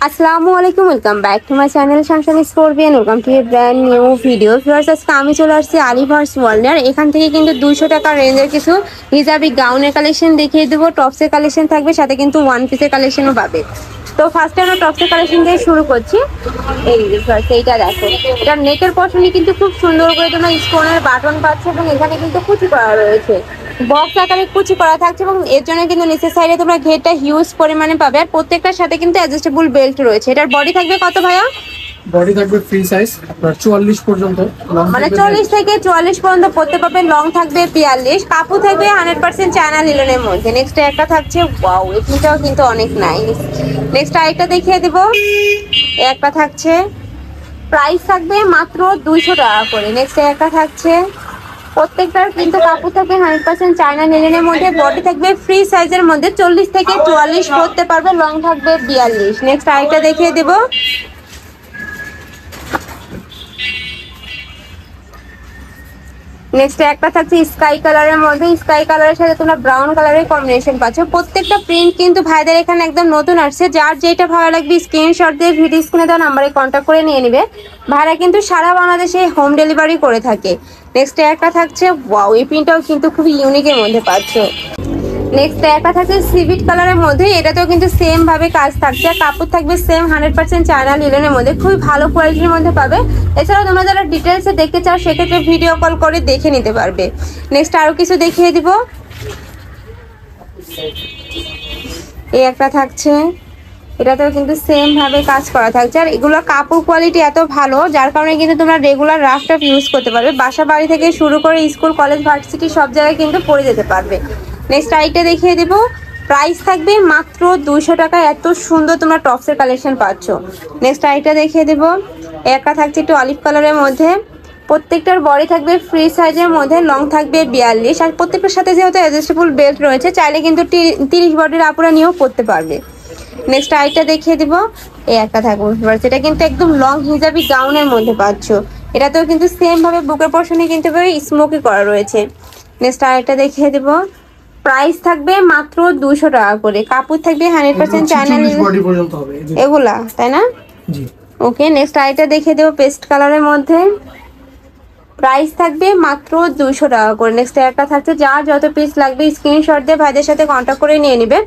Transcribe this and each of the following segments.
আসসালামু আলাইকুম, welcome back to my channel Shamsan scorpion. Welcome to a brand new video. Viewers, আজকে আমি চলে আসছি আলিভার্স ওয়ার্ল্ডের। এখান থেকে কিন্তু 200 টাকা রেঞ্জের কিছু হিজাবি গাউনের কালেকশন দেখিয়ে দেবো। টপসের কালেকশন থাকবে, সাথে কিন্তু ওয়ান পিসের কালেকশনও পাবে। তো ফার্স্টে আমরা টপসের কালেকশন দিয়ে শুরু করছি। এই এইটা দেখো, এটা নেকের পশনে কিন্তু খুব সুন্দর করে তোমরা স্টোনের বাটন পাচ্ছে এবং এখানে কিন্তু কুচি করা রয়েছে, বক্স আকারে কুচি করা থাকছে এবং এর জন্য কিন্তু নিচের সাইডে তোমরা ঘেরটা হিউজ পরিমাণে পাবে। আর প্রত্যেকটার সাথে কিন্তু অ্যাডজাস্টেবল বেল্ট রয়েছে। এটার বডি থাকবে কত ভাইয়া? বডি থাকবে ফ্রি সাইজ আপনার 44 পর্যন্ত, মানে 40 থেকে 44 পর্যন্ত পড়তে পারবে। লং থাকবে 42, কাপড় থাকবে 100% চায়না লিলেনের মধ্যে। নেক্সট একটা থাকছে, ওয়াও, এটাও কিন্তু অনেক নাইস। নেক্সট আরেকটা দেখিয়ে দেব। একটা থাকছে, প্রাইস থাকবে মাত্র 200 টাকা করে। নেক্সট একটা থাকছে, প্রত্যেকটার কিন্তু কাপড় থাকবে 100% চায়না লিলেনের মধ্যে। বডি থাকবে ফ্রি সাইজের মধ্যে, 40 থেকে 44 পড়তে পারবে। লং থাকবে 42। নেক্সট আরেকটা দেখিয়ে দেব। নেক্সট একটা থাকছে স্কাই কালারের মধ্যে। স্কাই কালারের সাথে তোমরা ব্রাউন কালারের কম্বিনেশন পাচ্ছ। প্রত্যেকটা প্রিন্ট কিন্তু ভাইদের এখানে একদম নতুন আসছে। যার যেটা ভালো লাগবে স্ক্রিনশট দিয়ে ভিডিও স্ক্রিনে দেওয়া নাম্বারে কন্ট্যাক্ট করে নিয়ে নেবে। ভাইরা কিন্তু সারা বাংলাদেশে হোম ডেলিভারি করে থাকে। নেক্সট একটা থাকছে, ওয়াও, এই প্রিন্টটাও কিন্তু খুবই ইউনিকের মধ্যে পাচ্ছ। নেক্সট একটা থাকছে সিভিট কালারের মধ্যে। এটাতেও কিন্তু সেম ভাবে কাজ থাকছে। কাপড় থাকবে সেম 100% চায়না লিলেনের মধ্যে, খুবই ভালো কোয়ালিটির মধ্যে পাবে। এছাড়াও তোমরা যারা ডিটেলসে দেখতে চাও সেক্ষেত্রে ভিডিও কল করে দেখে নিতে পারবে। নেক্সট আরো কিছু দেখিয়ে দিব। এই একটা থাকছে, এটাতেও কিন্তু সেম ভাবে কাজ করা থাকছে। আর এগুলো কাপড় কোয়ালিটি এত ভালো, যার কারণে কিন্তু তোমরা রেগুলার রাফ টাফ ইউজ করতে পারবে। বাসা বাড়ি থেকে শুরু করে স্কুল, কলেজ, ভার্সিটি সব জায়গায় কিন্তু পরে যেতে পারবে। নেক্সট আইটা দেখিয়ে দেবো। প্রাইস থাকবে মাত্র 200 টাকা। এত সুন্দর তোমরা টপসের কালেকশন পাচ্ছ। নেক্সট আইটা দেখিয়ে দেবো। একটা থাকছে একটু অলিভ কালারের মধ্যে। প্রত্যেকটার বডি থাকবে ফ্রি সাইজের মধ্যে, লং থাকবে 42। আর প্রত্যেকটার সাথে যেহেতু অ্যাডজাস্টেবল বেল্ট রয়েছে, চাইলে কিন্তু 30 বডির আপুরা নিয়েও পরতে পারবে। নেক্সট আইটা দেখিয়ে দিব। এই একটা থাকবে, এটা কিন্তু একদম লং হিজাবি গাউনের মধ্যে পাচ্ছ। এটাতেও কিন্তু সেম ভাবে বুকের পশনে কিন্তু স্মোকি করা রয়েছে। নেক্সট আরেকটা দেখিয়ে দিব। প্রাইস থাকবে মাত্র 200 টাকা করে। কাপড় থাকবে 100% চায়না এগুলা, তাই না? ওকে, নেক্সট আইটা দেখিয়ে দেবো পেস্ট কালারের মধ্যে। প্রাইস থাকবে মাত্র 200 টাকা করে। নেক্সট একটা থাকছে, যার যত পিস লাগবে স্ক্রিনশট দিয়ে ভাইদের সাথে কন্ট্যাক্ট করে নিয়ে নেবে।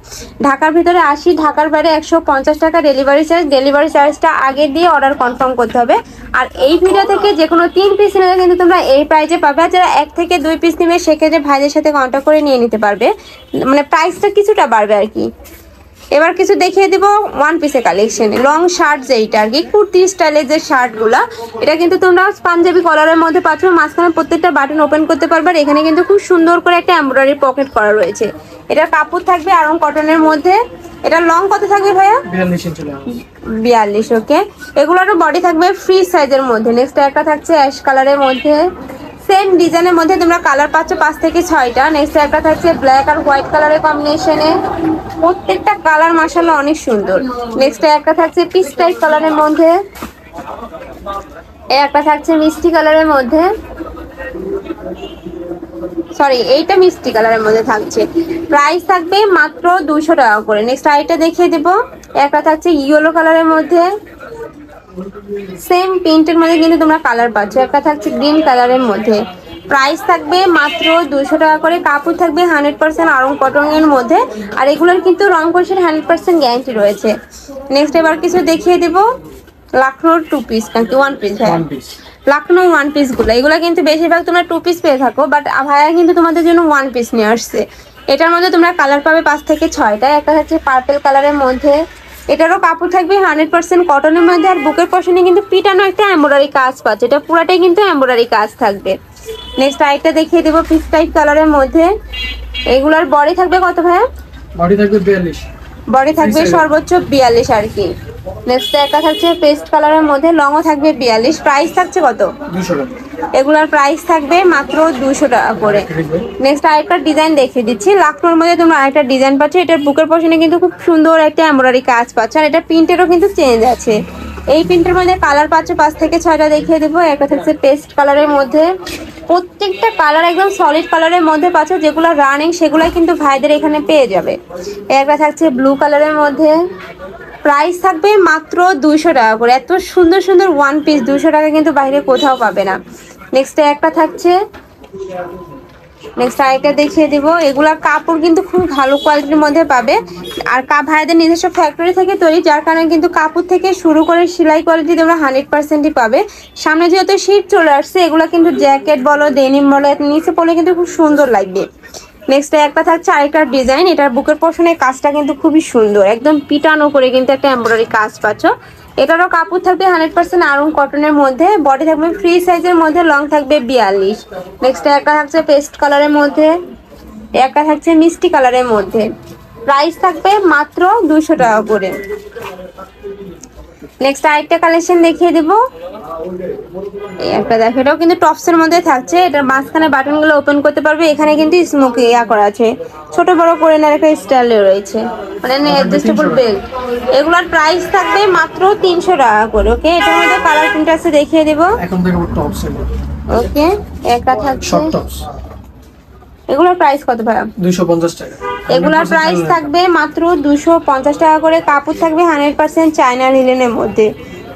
ঢাকার ভিতরে 80, ঢাকার বাইরে 150 টাকা ডেলিভারি চার্জ। ডেলিভারি চার্জটা আগে দিয়ে অর্ডার কনফার্ম করতে হবে। আর এই ভিডিও থেকে যে কোনো 3 পিস নিলে কিন্তু তোমরা এই প্রাইসে পাবে। আর যারা 1 থেকে 2 পিস নেবে সেক্ষেত্রে ভাইদের সাথে কন্ট্যাক্ট করে নিয়ে নিতে পারবে, মানে প্রাইসটা কিছুটা বাড়বে আর কি। এবার কিছু দেখিয়ে দিব ওয়ান পিসের কালেকশন। লং শার্ট যেইটা আর কি, কুর্তি স্টাইলের যে শার্টগুলো, এটা কিন্তু তোমরা পাঞ্জাবি কলারের মধ্যে পাচ্ছ। মাঝখানে প্রত্যেকটা বাটন ওপেন করতে পারবে। আর এখানে কিন্তু খুব সুন্দর করে একটা এমব্রয়ডারি পকেট করা রয়েছে। এটার কাপড় থাকবে আরং কটনের মধ্যে। এটা লং কত থাকবে ভাইয়া? 42। ওকে, এগুলোরও বডি থাকবে ফ্রি সাইজের মধ্যে। নেক্সট একটা থাকছে অ্যাশ কালারের মধ্যে। সেম ডিজাইনের মধ্যে তোমরা কালার পাচ্ছ 5 থেকে 6টা। নেক্সট একটা থাকছে ব্ল্যাক আর হোয়াইট কালারের কম্বিনেশনে। প্রত্যেকটা কালার মাশাআল্লাহ অনেক সুন্দর। নেক্সট একটা থাকছে পিচ টাইপ কালারের মধ্যে। একটা থাকছে মিষ্টি কালারের মধ্যে, সরি এইটা মিষ্টি কালারের মধ্যে থাকছে। প্রাইস থাকবে মাত্র 200 টাকা করে। নেক্সট আইটা দেখিয়ে দেবো। একটা থাকছে ইয়েলো কালারের মধ্যে। সেম প্রিন্টের মধ্যে কিন্তু তোমরা কালার পাচ্ছ। একটা থাকছে গ্রিন কালারের মধ্যে। প্রাইস থাকবে মাত্র 200 টাকা করে। কাপড় থাকবে 100% আরং কটনের মধ্যে। আর এগুলোর কিন্তু রং কোর্সের 100% গ্যারান্টি রয়েছে। নেক্সট এবার কিছু দেখিয়ে দেবো লাখনৌর 2 পিস নাকি 1 পিস? হ্যাঁ, লাখনৌ 1 পিস গুলো। এগুলো কিন্তু বেশিরভাগ তোমরা 2 পিস পেয়ে থাকো, বাট ভাইয়া কিন্তু তোমাদের জন্য 1 পিস নিয়ে আসছে। এটার মধ্যে তোমরা কালার পাবে 5 থেকে 6টা। একটা হচ্ছে পার্পল কালারের মধ্যে। এটারও কাপড় থাকবে 100% কটনের মধ্যে। আর বুকের পশনে কিন্তু পিটানো একটা এমব্রয়ডারি কাজ পাচ্ছে। এটা পুরাটাই কিন্তু এমব্রয়ডারি কাজ থাকবে। নেক্সট আরেকটা দেখিয়ে দেবো পিচ টাইপ কালারের মধ্যে। এগুলার বডি থাকবে কত ভাইয়া? বডি থাকবে 42। বডি থাকবে সর্বোচ্চ 42 আর কি। নেক্সট একটা থাকছে পেস্ট কালারের মধ্যে, লংও থাকবে 42। প্রাইস থাকছে কত? 200 টাকা। এগুলার প্রাইস থাকবে মাত্র 200 টাকা করে। নেক্সট আরেকটা ডিজাইন দেখিয়ে দিচ্ছি। লাখনৌর মধ্যে তোমরা আরেকটা ডিজাইন পাচ্ছ। এটার বুকের পশনে কিন্তু খুব সুন্দর একটা এমব্রয়ডারি কাজ পাচ্ছ। আর এটা প্রিন্টেরও কিন্তু চেঞ্জ আছে। এই প্রিন্টের মধ্যে কালার পাচ্ছ 5 থেকে 6টা দেখিয়ে দেবো। একটা থাকছে পেস্ট কালারের মধ্যে। প্রত্যেকটা কালার একদম সলিড কালারের মধ্যে পাচ্ছ। যেগুলো রানিং সেগুলাই কিন্তু ভাইদের এখানে পেয়ে যাবে। একটা থাকছে ব্লু কালারের মধ্যে। প্রাইস থাকবে মাত্র 200 টাকা করে। এত সুন্দর সুন্দর ওয়ান পিস 200 টাকা কিন্তু বাইরে কোথাও পাবে না। নেক্সট একটা থাকছে, নেক্সট আরেকটা দেখিয়ে দিব। এগুলার কাপড় কিন্তু খুব ভালো কোয়ালিটির মধ্যে পাবে, আর ভাইদের নিজস্ব ফ্যাক্টরি থেকে তৈরি, যার কারণে কিন্তু কাপড় থেকে শুরু করে সেলাই কোয়ালিটি তোমরা 100%ই পাবে। সামনে যেহেতু শীত চলে আসছে, এগুলো কিন্তু জ্যাকেট বলো ডেনিম বলো নিচে পরলে কিন্তু খুব সুন্দর লাগবে। নেক্সট একটা থাকছে আরেকটা ডিজাইন, এটার বুকের পশনের কাজটা কিন্তু খুবই সুন্দর, একদম পিটানো করে কিন্তু একটা এমব্রয়ডারি কাজ পাচ্ছ। এটারও কাপড় থাকবে 100% আরং কটনের মধ্যে, বডি থাকবে ফ্রি সাইজের মধ্যে, লং থাকবে 42। নেক্সট একটা থাকছে পেস্ট কালারের মধ্যে, একটা থাকছে মিষ্টি কালারের মধ্যে। প্রাইস থাকবে মাত্র 200 টাকা করে। নেক্সট আরেকটা কালেকশন দেখিয়ে দেব। এই একটা দেখো, এটাও কিন্তু টপসের মধ্যে থাকছে। এটার মাঝখানে বাটনগুলো ওপেন করতে পারবে, এখানে কিন্তু স্মোকি করা আছে, ছোট বড় করে নেওয়ার একটা স্টাইল রয়েছে, মানে অ্যাডজাস্টেবল বেল্ট। এগুলোর প্রাইস থাকবে মাত্র 300 টাকা করে। ওকে, এটার মধ্যে কালার প্রিন্ট আছে দেখিয়ে দেব। এখন থেকে টপস এর ওকে, একটা থাকছে শর্ট টপস, এগুলোর প্রাইস কত ভাইয়া? 250 টাকা। এগুলার প্রাইস থাকবে মাত্র 250 টাকা করে। কাপড় থাকবে 100% চায়না লিনেনের মধ্যে,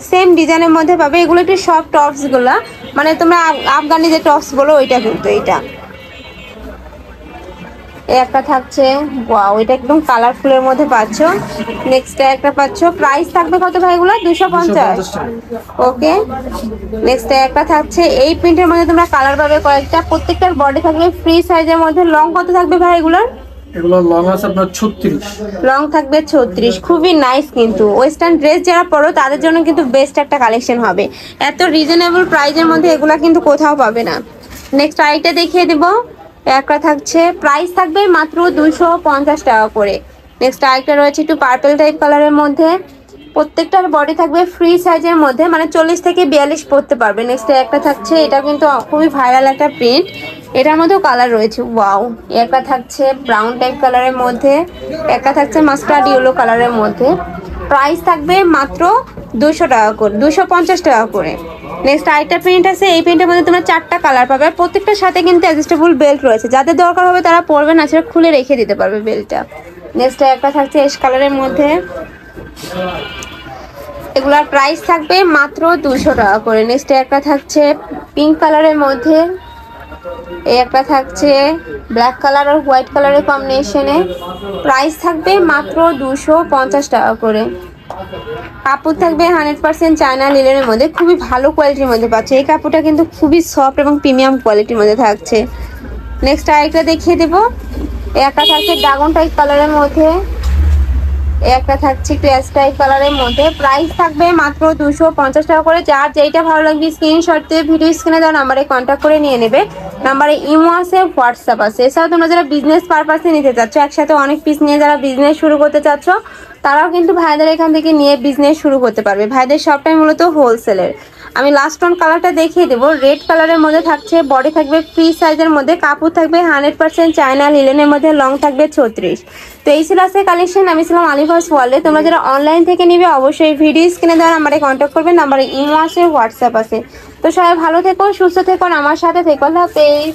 সেম ডিজাইনের মধ্যে পাবে। এগুলো একটু সফট টপস গুলা, মানে তোমরা আফগানি যে টপস বলো ওইটা কিন্তু এইটা। একটা থাকছে, ওয়াও, এটা একদম কালারফুলের মধ্যে পাচ্ছ। নেক্সট একটা পাচ্ছ, প্রাইস থাকবে কত ভাই এগুলো? 250। ওকে, নেক্সট একটা থাকছে এই প্রিন্টের মধ্যে তোমরা কালার পাবে কয়েকটা, প্রত্যেকটার বডি থাকবে ফ্রি সাইজের মধ্যে। লং কত থাকবে ভাই এগুলোর? এগুলো লং আছে আপনার 36, লং থাকবে 36। খুবই নাইস, কিন্তু ওয়েস্টার্ন ড্রেস যারা পরো তাদের জন্য কিন্তু বেস্ট একটা কালেকশন হবে। এত রিজনেবল প্রাইসের মধ্যে এগুলা কিন্তু কোথাও পাবে না। নেক্সট আইটা দেখিয়ে দেব। একটা থাকছে, প্রাইস থাকবে মাত্র 250 টাকা করে। নেক্সট আরেকটা রয়েছে একটু পার্পল টাইপ কালারের মধ্যে, প্রত্যেকটার বডি থাকবে ফ্রি সাইজের মধ্যে, মানে 40 থেকে 42 পরতে পারবে। নেক্সট একটা থাকছে, এটা কিন্তু খুবই ভাইরাল একটা প্রিন্ট, এটার মধ্যেও কালার রয়েছে, ওয়াও। একটা থাকছে ব্রাউন টাইপ কালারের মধ্যে, একটা থাকছে মাস্টার্ড ইয়েলো কালারের মধ্যে। প্রাইস থাকবে মাত্র 200 টাকা করে, 250 টাকা করে। নেক্সট আরেকটা প্রিন্ট আছে, এই প্রিন্টের মধ্যে তোমরা 4টা কালার পাবে, প্রত্যেকটার সাথে কিন্তু অ্যাডজাস্টেবল বেল্ট রয়েছে, যাদের দরকার হবে তারা পরবে না, সেটা খুলে রেখে দিতে পারবে বেল্টটা। নেক্সট একটা থাকছে অ্যাশ কালারের মধ্যে, এগুলার প্রাইস থাকবে মাত্র 200 টাকা করে। নেক্সট একটা থাকছে পিঙ্ক কালারের মধ্যে, এই একটা থাকছে ব্ল্যাক কালার আর হোয়াইট কালারের কম্বিনেশনে। প্রাইস থাকবে মাত্র 250 টাকা করে। কাপড় থাকবে 100% চায়না লিনেনের মধ্যে, খুবই ভালো কোয়ালিটির মধ্যে পাচ্ছে। এই কাপড়টা কিন্তু খুবই সফট এবং প্রিমিয়াম কোয়ালিটির মধ্যে থাকছে। নেক্সট আরেকটা দেখিয়ে দেবো। একটা থাকছে ড্রাগন টাইপ কালারের মধ্যে, একটা থাকছে একটু অ্যাশ টাইপ কালারের মধ্যে। প্রাইস থাকবে মাত্র 250 টাকা করে। যার যেইটা ভালো লাগবে স্ক্রিনশট দিয়ে ভিডিও স্ক্রিনে দেওয়া নাম্বারে কন্ট্যাক্ট করে নিয়ে নেবে। নাম্বারে ইমো আছে, হোয়াটসঅ্যাপ আছে। এছাড়াও তোমরা যারা বিজনেস পারপাসে নিতে চাচ্ছ, একসাথে অনেক পিস নিয়ে যারা বিজনেস শুরু করতে চাচ্ছ, তারাও কিন্তু ভাইদের এখান থেকে নিয়ে বিজনেস শুরু করতে পারবে। ভাইদের সবটাই মূলত হোলসেলের। আমি লাস্ট অন কালারটা দেখিয়ে দেবো। রেড কালারের মধ্যে থাকছে, বডি থাকবে ফ্রি সাইজের মধ্যে, কাপড় থাকবে 100% চায়না লিনেনের মধ্যে, লং থাকবে 36। তো এই ছিল আজকে কালেকশন। আমি ছিলাম আলিফাস ওয়ার্ল্ডে। তোমরা যারা অনলাইন থেকে নিবে অবশ্যই ভিডিও স্ক্রিনে দেওয়া নাম্বারে কন্ট্যাক্ট করবে। নাম্বারে ইমো আছে, হোয়াটসঅ্যাপ আছে। তো সবাই ভালো থেকো, সুস্থ থেকো, আমার সাথে থেকো। আল্লাহ হাফেজ।